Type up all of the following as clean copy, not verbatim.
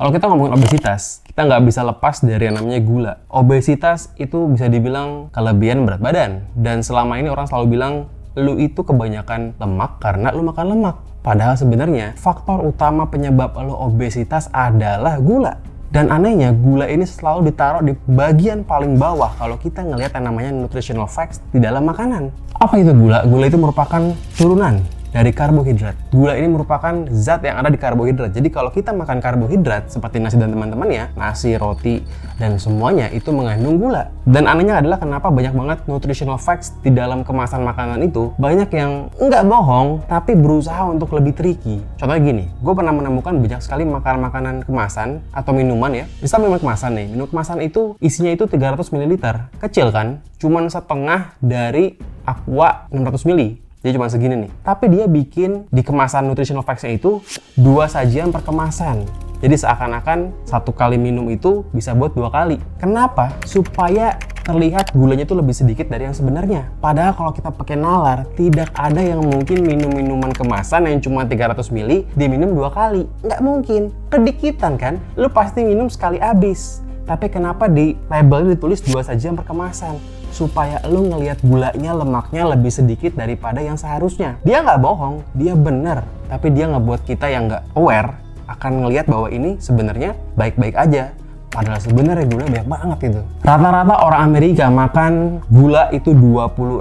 Kalau kita ngomongin obesitas, kita nggak bisa lepas dari yang namanya gula. Obesitas itu bisa dibilang kelebihan berat badan. Dan selama ini orang selalu bilang, lu itu kebanyakan lemak karena lu makan lemak. Padahal sebenarnya faktor utama penyebab lu obesitas adalah gula. Dan anehnya, gula ini selalu ditaruh di bagian paling bawah kalau kita ngelihat yang namanya nutritional facts di dalam makanan. Apa itu gula? Gula itu merupakan turunan dari karbohidrat. Gula ini merupakan zat yang ada di karbohidrat. Jadi kalau kita makan karbohidrat seperti nasi dan teman-temannya, nasi, roti, dan semuanya itu mengandung gula. Dan anehnya adalah kenapa banyak banget nutritional facts di dalam kemasan makanan itu banyak yang nggak bohong tapi berusaha untuk lebih tricky. Contohnya gini, gue pernah menemukan banyak sekali makanan kemasan atau minuman ya. Misal minuman kemasan nih, minuman kemasan itu isinya itu 300 ml. Kecil kan? Cuman setengah dari Aqua 600 ml. Jadi cuma segini nih. Tapi dia bikin di kemasan nutritional facts-nya itu 2 sajian per kemasan. Jadi seakan-akan 1 kali minum itu bisa buat 2 kali. Kenapa? Supaya terlihat gulanya itu lebih sedikit dari yang sebenarnya. Padahal kalau kita pakai nalar, tidak ada yang mungkin minum minuman kemasan yang cuma 300 ml diminum 2 kali. Nggak mungkin. Kedikitan kan? Lu pasti minum sekali habis. Tapi kenapa di labelnya ditulis 2 sajian per kemasan? Supaya lu ngelihat gulanya, lemaknya lebih sedikit daripada yang seharusnya. Dia nggak bohong, dia bener. Tapi dia ngebuat kita yang nggak aware akan ngelihat bahwa ini sebenarnya baik-baik aja. Padahal sebenarnya gula banyak banget itu. Rata-rata orang Amerika makan gula itu 26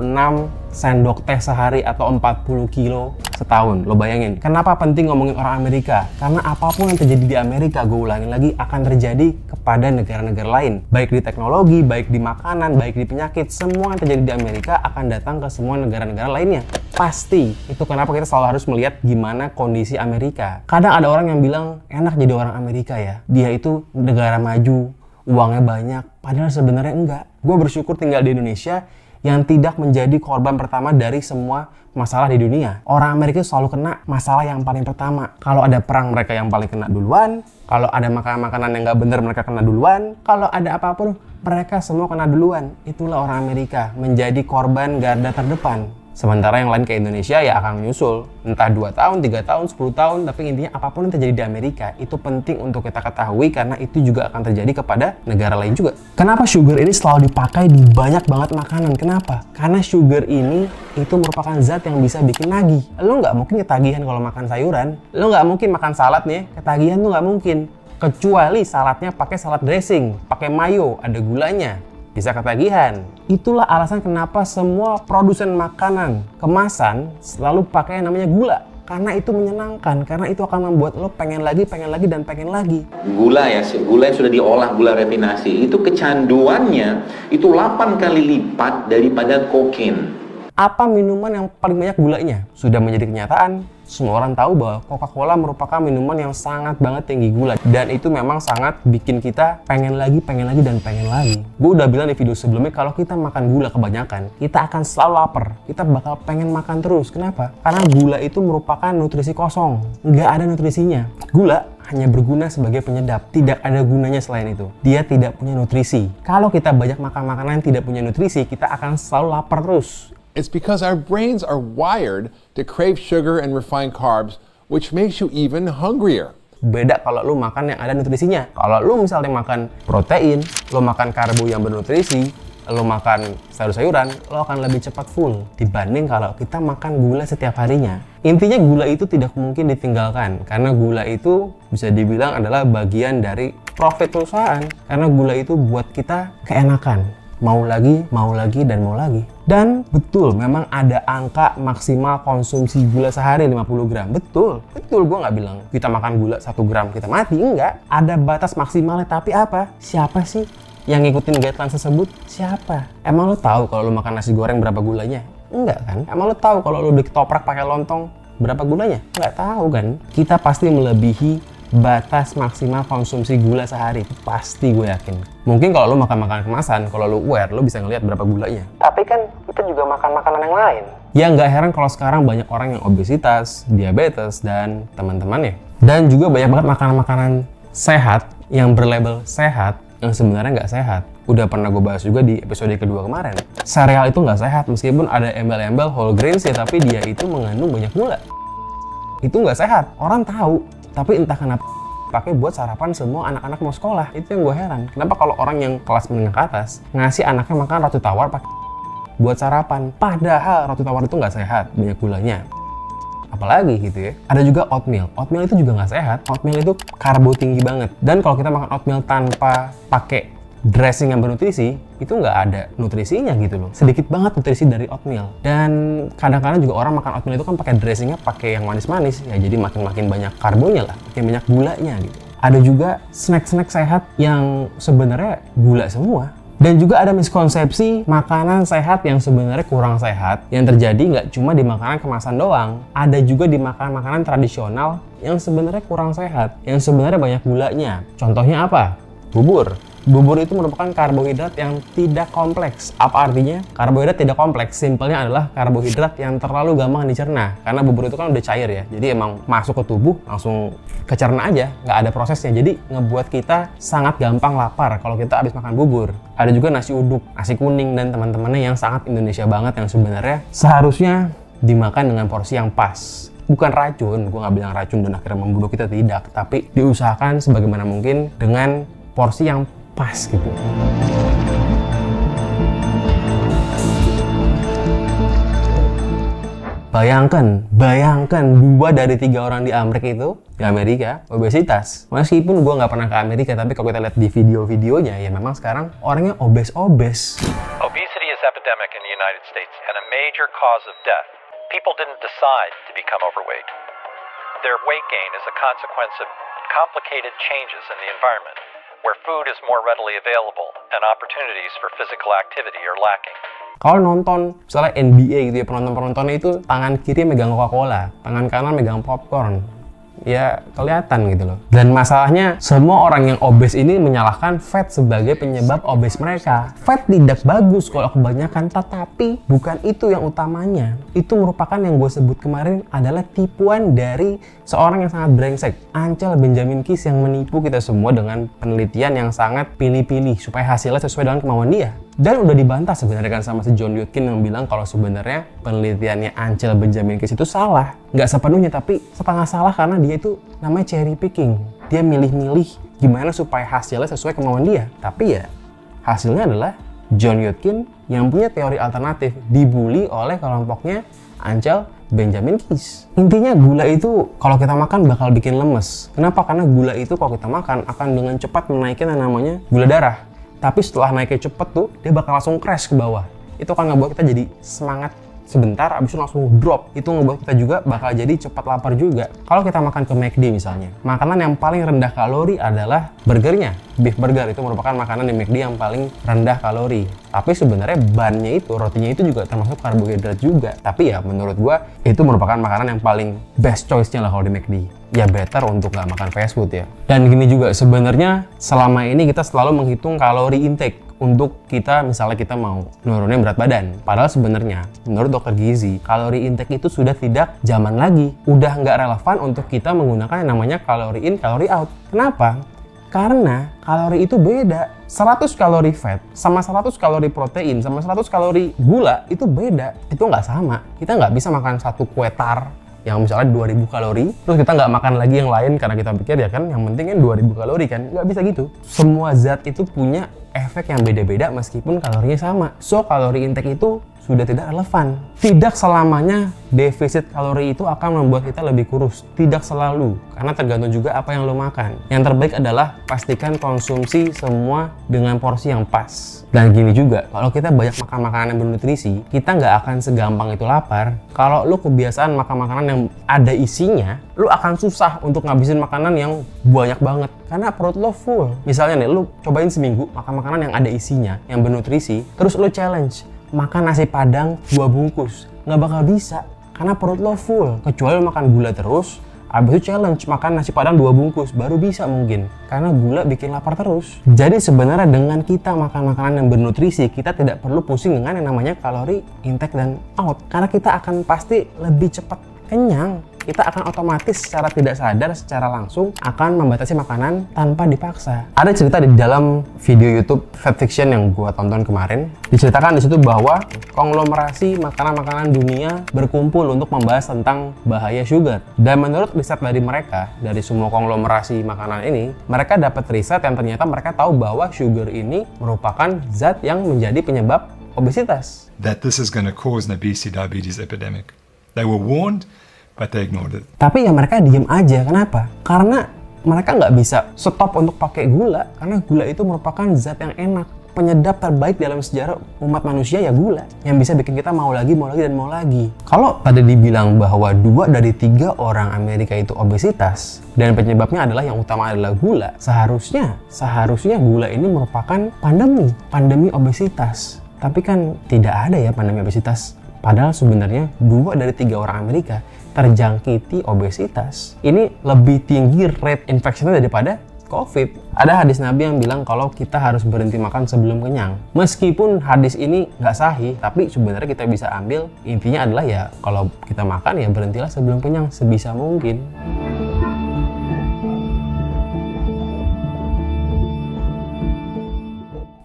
sendok teh sehari atau 40 kilo setahun. Lo bayangin, kenapa penting ngomongin orang Amerika? Karena apapun yang terjadi di Amerika, gue ulangin lagi, akan terjadi kepada negara-negara lain. Baik di teknologi, baik di makanan, baik di penyakit, semua yang terjadi di Amerika akan datang ke semua negara-negara lainnya. Pasti. Itu kenapa kita selalu harus melihat gimana kondisi Amerika. Kadang ada orang yang bilang, enak jadi orang Amerika ya. Dia itu negara maju, uangnya banyak. Padahal sebenarnya enggak. Gue bersyukur tinggal di Indonesia yang tidak menjadi korban pertama dari semua masalah di dunia. Orang Amerika selalu kena masalah yang paling pertama. Kalau ada perang, mereka yang paling kena duluan. Kalau ada makanan yang nggak bener, mereka kena duluan. Kalau ada apapun, mereka semua kena duluan. Itulah orang Amerika, menjadi korban garda terdepan. Sementara yang lain ke Indonesia ya akan menyusul. Entah 2 tahun, 3 tahun, 10 tahun, tapi intinya apapun yang terjadi di Amerika, itu penting untuk kita ketahui karena itu juga akan terjadi kepada negara lain juga. Kenapa sugar ini selalu dipakai di banyak banget makanan? Kenapa? Karena sugar ini itu merupakan zat yang bisa bikin nagih. Lo nggak mungkin ketagihan kalau makan sayuran. Lo nggak mungkin makan salad nih, ketagihan tuh nggak mungkin. Kecuali saladnya pakai salad dressing, pakai mayo, ada gulanya. Bisa ketagihan. Itulah alasan kenapa semua produsen makanan kemasan selalu pakai yang namanya gula. Karena itu menyenangkan, karena itu akan membuat lo pengen lagi, dan pengen lagi. Gula ya, gula yang sudah diolah, gula rafinasi, itu kecanduannya itu 8 kali lipat daripada kokain. Apa minuman yang paling banyak gulanya? Sudah menjadi kenyataan. Semua orang tahu bahwa Coca-Cola merupakan minuman yang sangat banget tinggi gula. Dan itu memang sangat bikin kita pengen lagi, dan pengen lagi. Gue udah bilang di video sebelumnya, kalau kita makan gula kebanyakan, kita akan selalu lapar. Kita bakal pengen makan terus. Kenapa? Karena gula itu merupakan nutrisi kosong. Nggak ada nutrisinya. Gula hanya berguna sebagai penyedap. Tidak ada gunanya selain itu. Dia tidak punya nutrisi. Kalau kita banyak makan makanan yang tidak punya nutrisi, kita akan selalu lapar terus. It's because our brains are wired to crave sugar and refined carbs, which makes you even hungrier. Beda kalau lu makan yang ada nutrisinya. Kalau lu misalnya makan protein, lu makan karbo yang bernutrisi, lu makan sayur-sayuran, lu akan lebih cepat full dibanding kalau kita makan gula setiap harinya. Intinya gula itu tidak mungkin ditinggalkan karena gula itu bisa dibilang adalah bagian dari profit perusahaan. Karena gula itu buat kita keenakan. Mau lagi, dan mau lagi. Dan betul, memang ada angka maksimal konsumsi gula sehari 50 gram. Betul, gue nggak bilang kita makan gula 1 gram kita mati, enggak. Ada batas maksimalnya, tapi apa? Siapa sih yang ngikutin guideline tersebut? Siapa? Emang lo tahu kalau lo makan nasi goreng berapa gulanya? Enggak kan? Emang lo tahu kalau lo ditoprak pakai lontong berapa gulanya? Enggak tahu kan? Kita pasti melebihi batas maksimal konsumsi gula sehari. Pasti gue yakin. Mungkin kalau lo makan makanan kemasan, kalau lo aware, lo bisa ngelihat berapa gulanya. Tapi kan kita juga makan makanan yang lain. Ya nggak heran kalau sekarang banyak orang yang obesitas, diabetes, dan teman-temannya. Dan juga banyak banget makanan-makanan sehat yang berlabel sehat yang sebenarnya nggak sehat. Udah pernah gue bahas juga di episode kedua kemarin. Sereal itu nggak sehat meskipun ada embel-embel whole grains ya, tapi dia itu mengandung banyak gula. Itu nggak sehat. Orang tahu. Tapi entah kenapa pakai buat sarapan semua anak-anak mau sekolah. Itu yang gue heran. Kenapa kalau orang yang kelas menengah ke atas ngasih anaknya makan roti tawar pakai buat sarapan, padahal roti tawar itu nggak sehat, banyak gulanya. Apalagi gitu ya. Ada juga oatmeal. Oatmeal itu juga nggak sehat. Oatmeal itu karbo tinggi banget. Dan kalau kita makan oatmeal tanpa pakai dressing yang bernutrisi, itu nggak ada nutrisinya gitu loh. Sedikit banget nutrisi dari oatmeal. Dan kadang-kadang juga orang makan oatmeal itu kan pakai dressingnya pakai yang manis-manis. Ya jadi makin banyak karbonya lah, makin banyak gulanya gitu. Ada juga snack-snack sehat yang sebenarnya gula semua. Dan juga ada miskonsepsi makanan sehat yang sebenarnya kurang sehat yang terjadi nggak cuma di makanan kemasan doang. Ada juga di makanan-makanan tradisional yang sebenarnya kurang sehat, yang sebenarnya banyak gulanya. Contohnya apa? Bubur. Bubur itu merupakan karbohidrat yang tidak kompleks. Apa artinya? Karbohidrat tidak kompleks. Simpelnya adalah karbohidrat yang terlalu gampang dicerna. Karena bubur itu kan udah cair ya. Jadi emang masuk ke tubuh langsung kecerna aja. Nggak ada prosesnya. Jadi ngebuat kita sangat gampang lapar kalau kita habis makan bubur. Ada juga nasi uduk, nasi kuning, dan teman-temannya yang sangat Indonesia banget yang sebenarnya seharusnya dimakan dengan porsi yang pas. Bukan racun, gue nggak bilang racun dan akhirnya membunuh kita, tidak. Tapi diusahakan sebagaimana mungkin dengan porsi yang pas gitu. Bayangkan 2 dari 3 orang di Amerika obesitas. Meskipun gue nggak pernah ke Amerika, tapi kalau kita lihat di video-videonya, ya memang sekarang orangnya obes-obes. Obesity is epidemic in the United States and a major cause of death. People didn't decide to become overweight. Their weight gain is a consequence of complicated changes in the environment, where food is more readily available and opportunities for physical activity are lacking. Kalau nonton misalnya NBA gitu ya, penonton-penontonnya itu tangan kiri megang Coca-Cola, tangan kanan megang popcorn. Ya kelihatan gitu loh. Dan masalahnya semua orang yang obes ini menyalahkan fat sebagai penyebab obes mereka. Fat tidak bagus kalau kebanyakan, tetapi bukan itu yang utamanya. Itu merupakan yang gue sebut kemarin adalah tipuan dari seorang yang sangat brengsek, Ancel Benjamin Keys, yang menipu kita semua dengan penelitian yang sangat pilih-pilih supaya hasilnya sesuai dengan kemauan dia. Dan udah dibantah sebenarnya kan sama si John Yudkin yang bilang kalau sebenarnya penelitiannya Ancel Benjamin Keys itu salah. Nggak sepenuhnya, tapi setengah salah karena dia itu namanya cherry picking. Dia milih-milih gimana supaya hasilnya sesuai kemauan dia. Tapi ya hasilnya adalah John Yudkin yang punya teori alternatif dibully oleh kelompoknya Ancel Benjamin Keys. Intinya gula itu kalau kita makan bakal bikin lemes. Kenapa? Karena gula itu kalau kita makan akan dengan cepat menaikkan yang namanya gula darah. Tapi setelah naiknya cepet tuh, dia bakal langsung crash ke bawah. Itu akan ngebuat kita jadi semangat sebentar, abis itu langsung drop. Itu ngebuat kita juga bakal jadi cepat lapar juga. Kalau kita makan ke McD misalnya, makanan yang paling rendah kalori adalah burgernya. Beef burger itu merupakan makanan di McD yang paling rendah kalori. Tapi sebenarnya bannya itu, rotinya itu juga termasuk karbohidrat juga. Tapi ya menurut gua, itu merupakan makanan yang paling best choice-nya lah kalau di McD. Ya better untuk nggak makan fast food ya. Dan gini juga, sebenarnya selama ini kita selalu menghitung kalori intake untuk kita, misalnya kita mau nurunin berat badan. Padahal sebenarnya menurut dokter gizi, kalori intake itu sudah tidak zaman lagi. Udah nggak relevan untuk kita menggunakan yang namanya kalori in, kalori out. Kenapa? Karena kalori itu beda. 100 kalori fat sama 100 kalori protein sama 100 kalori gula itu beda. Itu nggak sama. Kita nggak bisa makan satu kue tar yang misalnya 2000 kalori, terus kita nggak makan lagi yang lain karena kita pikir ya kan yang penting kan 2000 kalori kan. Nggak bisa gitu. Semua zat itu punya efek yang beda-beda meskipun kalorinya sama. So, kalori intake itu sudah tidak relevan. Tidak selamanya defisit kalori itu akan membuat kita lebih kurus. Tidak selalu, karena tergantung juga apa yang lo makan. Yang terbaik adalah pastikan konsumsi semua dengan porsi yang pas. Dan gini juga, kalau kita banyak makan makanan yang bernutrisi, kita nggak akan segampang itu lapar. Kalau lo kebiasaan makan makanan yang ada isinya, lo akan susah untuk ngabisin makanan yang banyak banget. Karena perut lo full. Misalnya nih, lo cobain seminggu makan makanan yang ada isinya, yang bernutrisi, terus lo challenge makan nasi padang 2 bungkus, nggak bakal bisa karena perut lo full. Kecuali lo makan gula terus, abis itu challenge makan nasi padang 2 bungkus, baru bisa mungkin karena gula bikin lapar terus. Jadi sebenarnya dengan kita makan makanan yang bernutrisi, kita tidak perlu pusing dengan yang namanya kalori intake dan out, karena kita akan pasti lebih cepat kenyang. kita akan otomatis secara tidak sadar, secara langsung akan membatasi makanan tanpa dipaksa. Ada cerita di dalam video YouTube Fat Fiction yang gue tonton kemarin, diceritakan di situ bahwa konglomerasi makanan-makanan dunia berkumpul untuk membahas tentang bahaya sugar. Dan menurut riset dari mereka, dari semua konglomerasi makanan ini, mereka dapat riset yang ternyata mereka tahu bahwa sugar ini merupakan zat yang menjadi penyebab obesitas. That this is going to cause an obesity diabetes epidemic. They were warned, but they ignored it. Tapi ya mereka diem aja. Kenapa? Karena mereka nggak bisa stop untuk pakai gula. Karena gula itu merupakan zat yang enak. Penyedap terbaik dalam sejarah umat manusia ya gula. Yang bisa bikin kita mau lagi, dan mau lagi. Kalau tadi dibilang bahwa 2 dari 3 orang Amerika itu obesitas, dan penyebabnya adalah yang utama adalah gula, seharusnya gula ini merupakan pandemi obesitas. Tapi kan tidak ada ya pandemi obesitas. Padahal sebenarnya 2 dari 3 orang Amerika terjangkiti obesitas. Ini lebih tinggi rate infectionnya daripada COVID. Ada hadis Nabi yang bilang kalau kita harus berhenti makan sebelum kenyang. Meskipun hadis ini nggak sahih, tapi sebenarnya kita bisa ambil intinya adalah ya kalau kita makan ya berhentilah sebelum kenyang sebisa mungkin.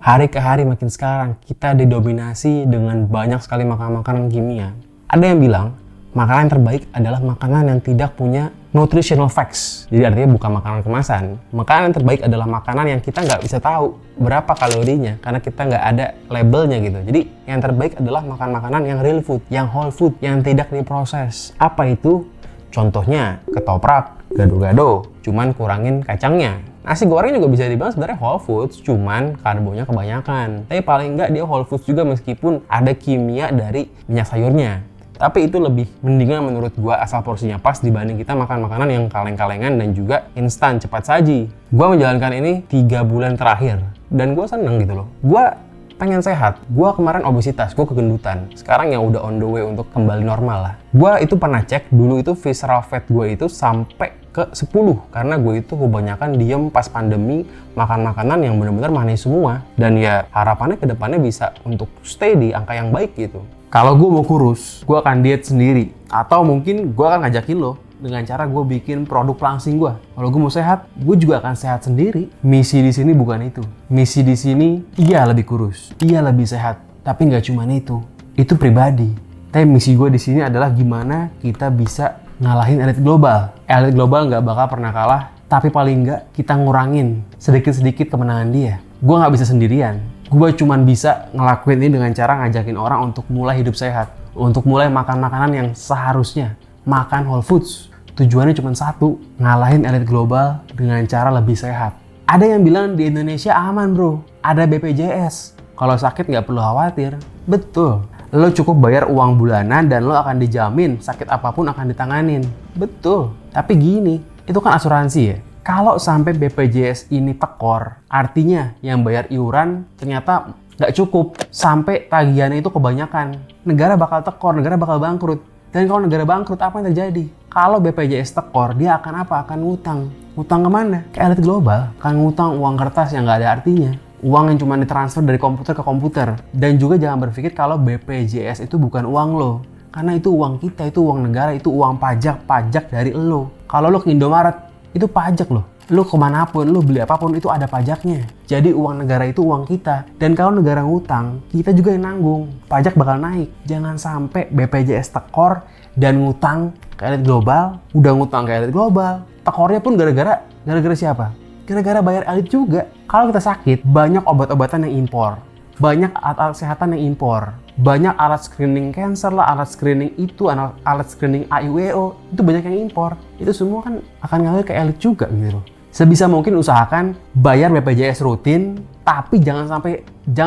Hari ke hari makin sekarang kita didominasi dengan banyak sekali makanan kimia. Ada yang bilang makanan terbaik adalah makanan yang tidak punya nutritional facts. Jadi artinya bukan makanan kemasan. Makanan yang terbaik adalah makanan yang kita nggak bisa tahu berapa kalorinya karena kita nggak ada labelnya gitu. Jadi yang terbaik adalah makan makanan yang real food, yang whole food, yang tidak diproses. Apa itu? Contohnya ketoprak, gado-gado, cuman kurangin kacangnya. Nasi goreng juga bisa dibilang sebenarnya whole foods, cuman karbonya kebanyakan. Tapi paling nggak dia whole foods juga meskipun ada kimia dari minyak sayurnya. Tapi itu lebih mendingan menurut gua asal porsinya pas dibanding kita makan makanan yang kaleng-kalengan dan juga instan cepat saji. Gua menjalankan ini 3 bulan terakhir dan gua seneng gitu loh. Gua pengen sehat. Gua kemarin obesitas, gua kegendutan. Sekarang yang udah on the way untuk kembali normal lah. Gua itu pernah cek dulu itu visceral fat gua itu sampai ke 10 karena gue itu kebanyakan diem pas pandemi makan makanan yang benar-benar manis semua dan ya harapannya kedepannya bisa untuk stay di angka yang baik gitu. Kalau gue mau kurus, gue akan diet sendiri atau mungkin gue akan ngajakin lo dengan cara gue bikin produk langsing gue. Kalau gue mau sehat, gue juga akan sehat sendiri. Misi di sini bukan itu. Misi di sini iya lebih kurus, iya lebih sehat, tapi nggak cuma itu. Itu pribadi. Tapi misi gue di sini adalah gimana kita bisa ngalahin elit global. Elit global nggak bakal pernah kalah, tapi paling nggak kita ngurangin sedikit-sedikit kemenangan dia. Gue nggak bisa sendirian. Gue cuma bisa ngelakuin ini dengan cara ngajakin orang untuk mulai hidup sehat. Untuk mulai makan makanan yang seharusnya. Makan whole foods. Tujuannya cuma satu, ngalahin elit global dengan cara lebih sehat. Ada yang bilang di Indonesia aman bro, ada BPJS. Kalau sakit nggak perlu khawatir. Betul. Lo cukup bayar uang bulanan dan lo akan dijamin sakit apapun akan ditanganin. Betul. Tapi gini, itu kan asuransi ya. Kalau sampai BPJS ini tekor, artinya yang bayar iuran ternyata nggak cukup. Sampai tagihannya itu kebanyakan. Negara bakal tekor, negara bakal bangkrut. Dan kalau negara bangkrut, apa yang terjadi? Kalau BPJS tekor, dia akan apa? Akan ngutang. Ngutang kemana? Ke elit global. Akan ngutang uang kertas yang nggak ada artinya. Uang yang cuma ditransfer dari komputer ke komputer. Dan juga jangan berpikir kalau BPJS itu bukan uang lo. Karena itu uang kita, itu uang negara, itu uang pajak dari lo. Kalau lo ke Indomaret, itu pajak lo. Lo kemanapun, lo beli apapun, itu ada pajaknya. Jadi uang negara itu uang kita. Dan kalau negara ngutang, kita juga yang nanggung. Pajak bakal naik. Jangan sampai BPJS tekor dan ngutang ke elit global. Udah ngutang ke elit global. Tekornya pun gara-gara siapa? Gara-gara bayar elit juga. Kalau kita sakit, banyak obat-obatan yang impor. Banyak alat-alat kesehatan yang impor. Banyak alat screening cancer lah, alat screening itu, alat screening AIWO. Itu banyak yang impor. Itu semua kan akan ngalir ke elit juga gitu loh. Sebisa mungkin usahakan bayar BPJS rutin, tapi jangan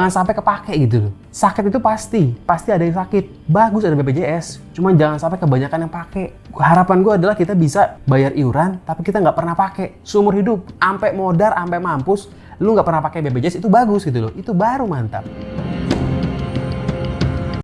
sampai kepake gitu loh. Sakit itu pasti ada yang sakit. Bagus ada BPJS, cuman jangan sampai kebanyakan yang pakai. Harapan gue adalah kita bisa bayar iuran, tapi kita nggak pernah pakai. Seumur hidup, sampai modar, sampai mampus, lu nggak pernah pakai BPJS itu bagus gitu loh. Itu baru mantap.